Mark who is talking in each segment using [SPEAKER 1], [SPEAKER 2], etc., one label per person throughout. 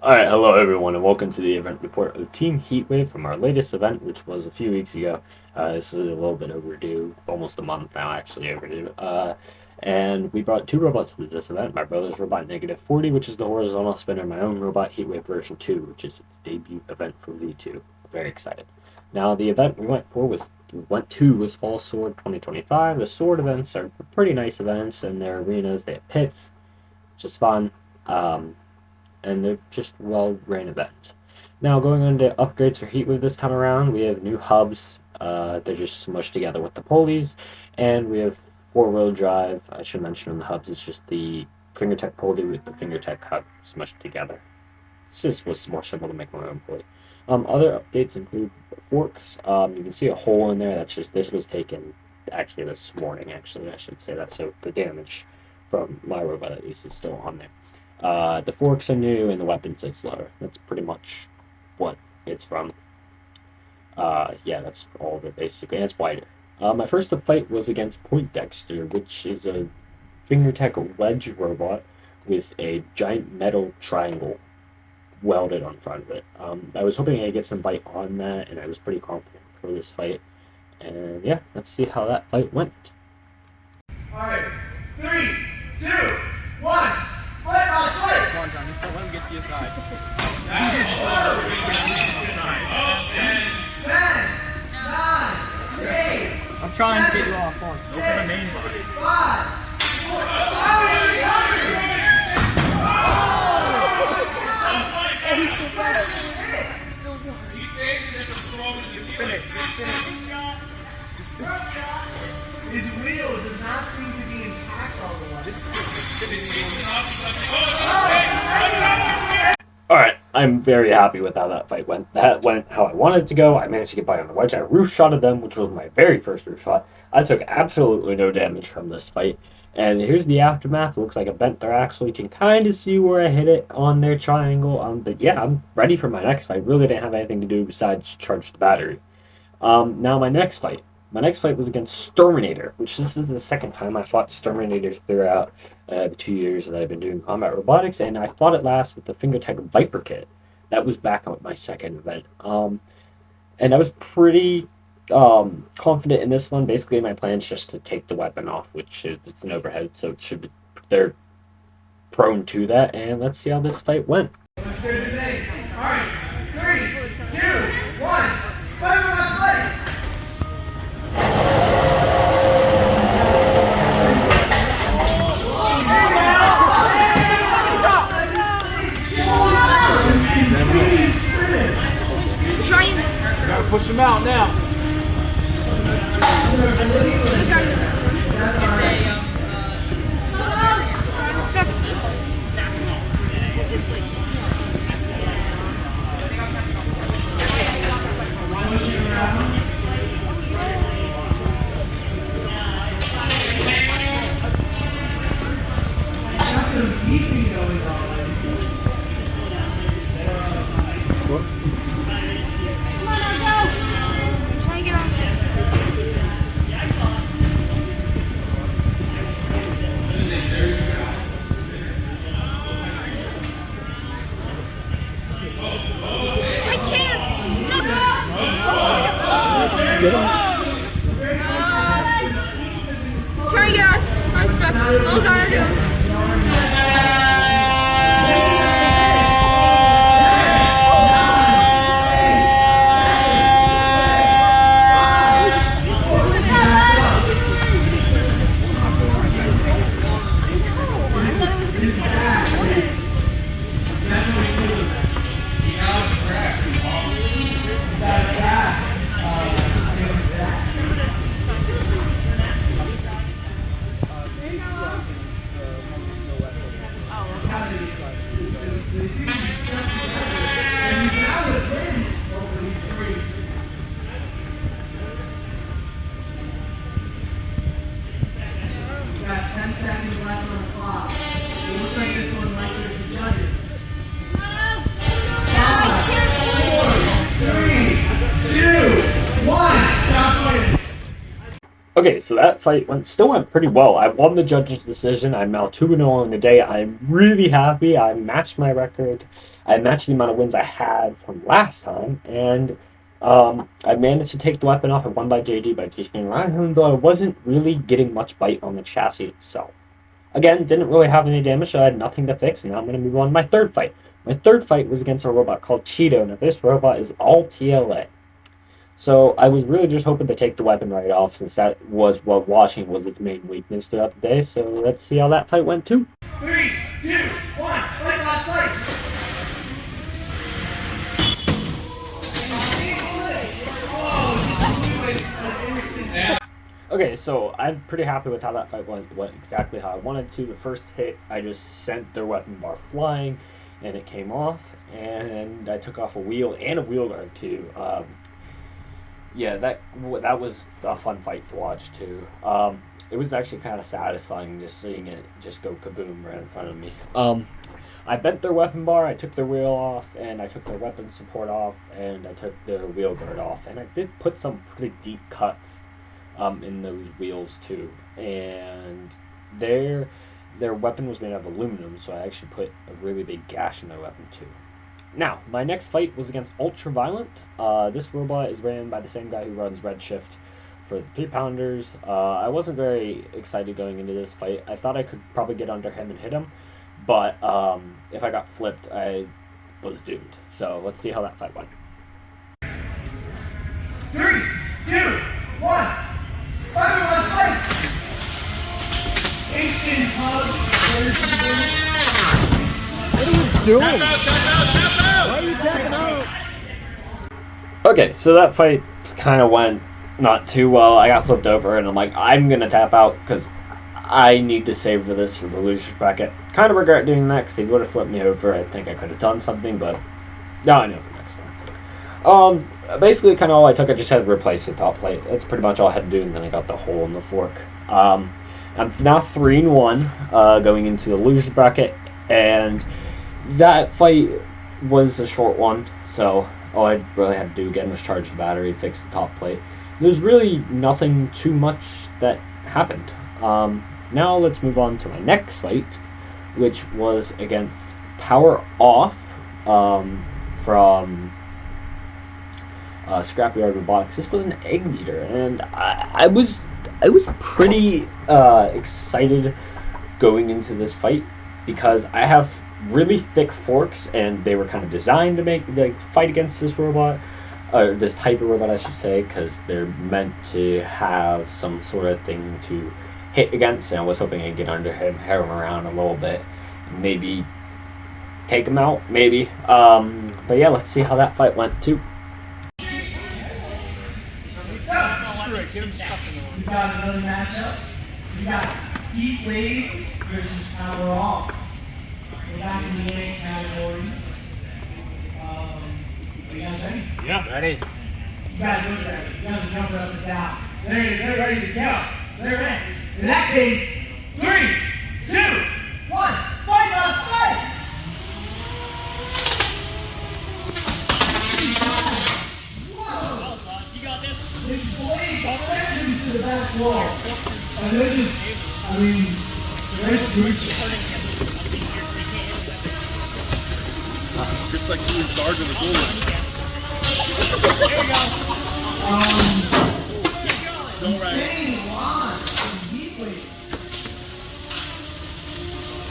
[SPEAKER 1] Alright, hello everyone, and welcome to the event report of Team Heatwave from our latest event, which was a few weeks ago. This is a little bit overdue, almost a month now, actually overdue. And we brought two robots to this event. My brother's robot Negative 40, which is the horizontal spinner, and my own robot Heatwave version 2, which is its debut event for V2. Very excited. Now, the event we went to was Fall Sword 2025. The Sword events are pretty nice events, and their arenas, they have pits, which is fun. And they're just well-ran events. Now, going on to upgrades for Heatwave this time around, we have new hubs. They're just smushed together with the pulleys, and we have four-wheel drive. I should mention on the hubs, it's just the FingerTech pulley with the FingerTech hub smushed together. This was more simple to make my own pulley. Other updates include forks. You can see a hole in there. This was taken actually this morning. Actually, I should say that. So the damage from my robot at least is still on there. The forks are new and the weapons are slower. That's pretty much what it's from. Yeah, that's all of it basically. And it's wider. My first fight was against Point Dexter, which is a FingerTech wedge robot with a giant metal triangle welded on front of it. I was hoping I'd get some bite on that, and I was pretty confident for this fight. And yeah, let's see how that fight went.
[SPEAKER 2] Alright, 3, 2, 1. Fight, fight, fight!
[SPEAKER 3] Come on, John, just don't let him get to your side.
[SPEAKER 2] 10, 9, 8.
[SPEAKER 3] I'm trying to get you off. Come on.
[SPEAKER 2] Six,
[SPEAKER 3] Open the main body.
[SPEAKER 2] 5, 4, 3.
[SPEAKER 3] Spin it.
[SPEAKER 2] His wheel does not seem to be intact all the way.
[SPEAKER 1] Alright, I'm very happy with how that fight went. That went how I wanted it to go. I managed to get by on the wedge. I roof shotted them, which was my very first roof shot. I took absolutely no damage from this fight. And here's the aftermath. It looks like a bent thorax. You can kind of see where I hit it on their triangle. But yeah, I'm ready for my next fight. Really didn't have anything to do besides charge the battery. Now my next fight. My next fight was against Sturminator, which this is the second time I fought Sturminator throughout the 2 years that I've been doing combat robotics, and I fought it last with the FingerTech Viper kit. That was back on my second event. And I was pretty confident in this one. Basically, my plan is just to take the weapon off, which is it's an overhead, so it should be, they're prone to that. And let's see how this fight went.
[SPEAKER 2] Let's go today. Alright, 3, 2, 1. Fight, fight, fight!
[SPEAKER 3] Gotta push him out now.
[SPEAKER 4] Get him. Try and get out. I'm stuck. Oh god, I do.
[SPEAKER 2] Got 10 seconds left on the clock. It looks like this one might go to the judges. 5, 4, 3, 2, 1. Stop fighting.
[SPEAKER 1] Okay, so that fight still went pretty well. I won the judges' decision. I'm now 2-0 on the day. I'm really happy. I matched my record. I matched the amount of wins I had from last time, and I managed to take the weapon off. I won by JD by teaching around him, though I wasn't really getting much bite on the chassis itself. Again, didn't really have any damage, so I had nothing to fix, and now I'm going to move on to my third fight. My third fight was against a robot called Cheeto. Now, this robot is all PLA. So I was really just hoping to take the weapon right off, since that was what watching was its main weakness throughout the day. So let's see how that fight went too.
[SPEAKER 2] 3, 2, 1, fight, bots, fight!
[SPEAKER 1] Okay, so I'm pretty happy with how that fight went exactly how I wanted to. The first hit, I just sent their weapon bar flying, and it came off, and I took off a wheel and a wheel guard too. Yeah, that was a fun fight to watch too. It was actually kind of satisfying just seeing it just go kaboom right in front of me. I bent their weapon bar, I took their wheel off, and I took their weapon support off, and I took their wheel guard off, and I did put some pretty deep cuts in those wheels too. And their weapon was made out of aluminum, so I actually put a really big gash in their weapon too. Now, my next fight was against Ultraviolent. This robot is ran by the same guy who runs Redshift for the 3-pounders. I wasn't very excited going into this fight. I thought I could probably get under him and hit him, but if I got flipped, I was doomed. So let's see how that fight went.
[SPEAKER 2] 3, 2, 1, fight, let's fight! Instant hug.
[SPEAKER 3] Doing? Why are you tapping out?
[SPEAKER 1] Okay, so that fight kind of went not too well. I got flipped over, and I'm like, I'm going to tap out because I need to save for this for the losers bracket. Kind of regret doing that because he would have flipped me over. I think I could have done something, but now I know for next time. Basically, kind of all I took, I just had to replace the top plate. That's pretty much all I had to do, and then I got the hole in the fork. I'm now 3-1 going into the losers bracket, and that fight was a short one, so all I really had to do again was charge the battery, fix the top plate. There's really nothing too much that happened. Now let's move on to my next fight, which was against Power Off from Scrapyard Robotics. This was an egg beater, and I was pretty excited going into this fight because I have really thick forks, and they were kind of designed to make fight against this robot, or this type of robot, I should say, because they're meant to have some sort of thing to hit against. And I was hoping I'd get under him, hair him around a little bit, and maybe take him out, maybe. But yeah, let's see how that fight went too.
[SPEAKER 2] We got another matchup. We got Heatwave versus Power Off. We're back in the A category. Are you guys ready?
[SPEAKER 3] Yeah, ready.
[SPEAKER 2] You guys look ready. You guys are jumping up and down. They're ready to go. They're ready. In that case, 3, 2, 1, fight, bots, fight! Whoa!
[SPEAKER 3] You got this?
[SPEAKER 2] His blade sends him to the back wall. And they're just, they're scooching.
[SPEAKER 3] Just like you in charge of the goal. There you go.
[SPEAKER 2] Insane line from Heatwave.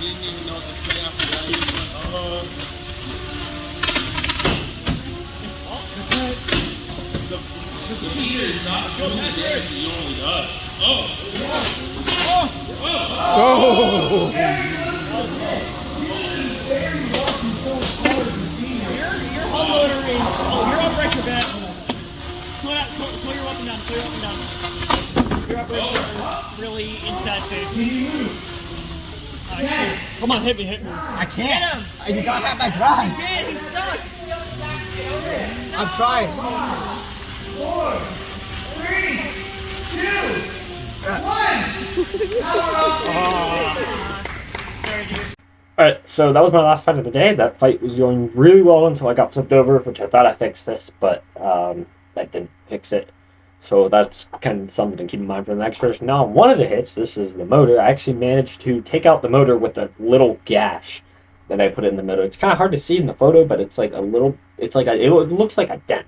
[SPEAKER 3] Didn't even know what to say after that. The beater is not doing the damage he normally does.
[SPEAKER 2] Very well controlled cars we've seen here.
[SPEAKER 5] Your homeowner is. Oh, you're up right your back. Slow your weapon down. Slow your weapon down. Your operator is really insensitive.
[SPEAKER 2] Can you move? 10.
[SPEAKER 5] Come on, hit me.
[SPEAKER 6] I can't. You gotta have my drive.
[SPEAKER 5] Man, he's stuck.
[SPEAKER 6] I'm trying.
[SPEAKER 2] 4, 3, 2, 1. Power up.
[SPEAKER 5] Sorry, dude.
[SPEAKER 1] Alright, so that was my last fight of the day. That fight was going really well until I got flipped over, which I thought I fixed this, but I didn't fix it. So that's kind of something to keep in mind for the next version. Now, on one of the hits, this is the motor, I actually managed to take out the motor with a little gash and I put it in the middle. It's kind of hard to see in the photo, but it's like a little. It's like it looks like a dent.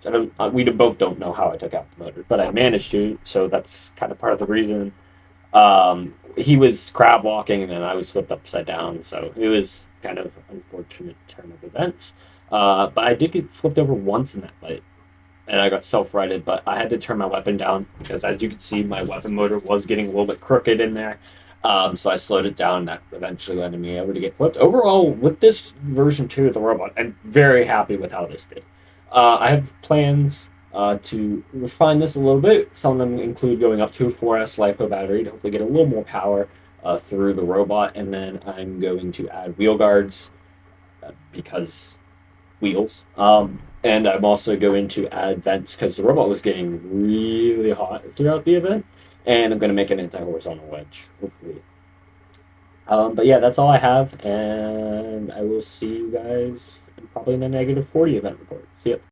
[SPEAKER 1] So I don't, we both don't know how I took out the motor, but I managed to. So that's kind of part of the reason. He was crab walking, and then I was flipped upside down. So it was kind of unfortunate turn of events. But I did get flipped over once in that fight, and I got self-righted. But I had to turn my weapon down because, as you can see, my weapon motor was getting a little bit crooked in there. So I slowed it down. That eventually led me able to get flipped. Overall, with this version 2 of the robot, I'm very happy with how this did. I have plans to refine this a little bit. Some of them include going up to a 4S LiPo battery to hopefully get a little more power through the robot. And then I'm going to add wheel guards because wheels. And I'm also going to add vents because the robot was getting really hot throughout the event. And I'm going to make an anti-horizontal wedge, hopefully. But yeah, that's all I have. And I will see you guys probably in the -40 event report. See ya.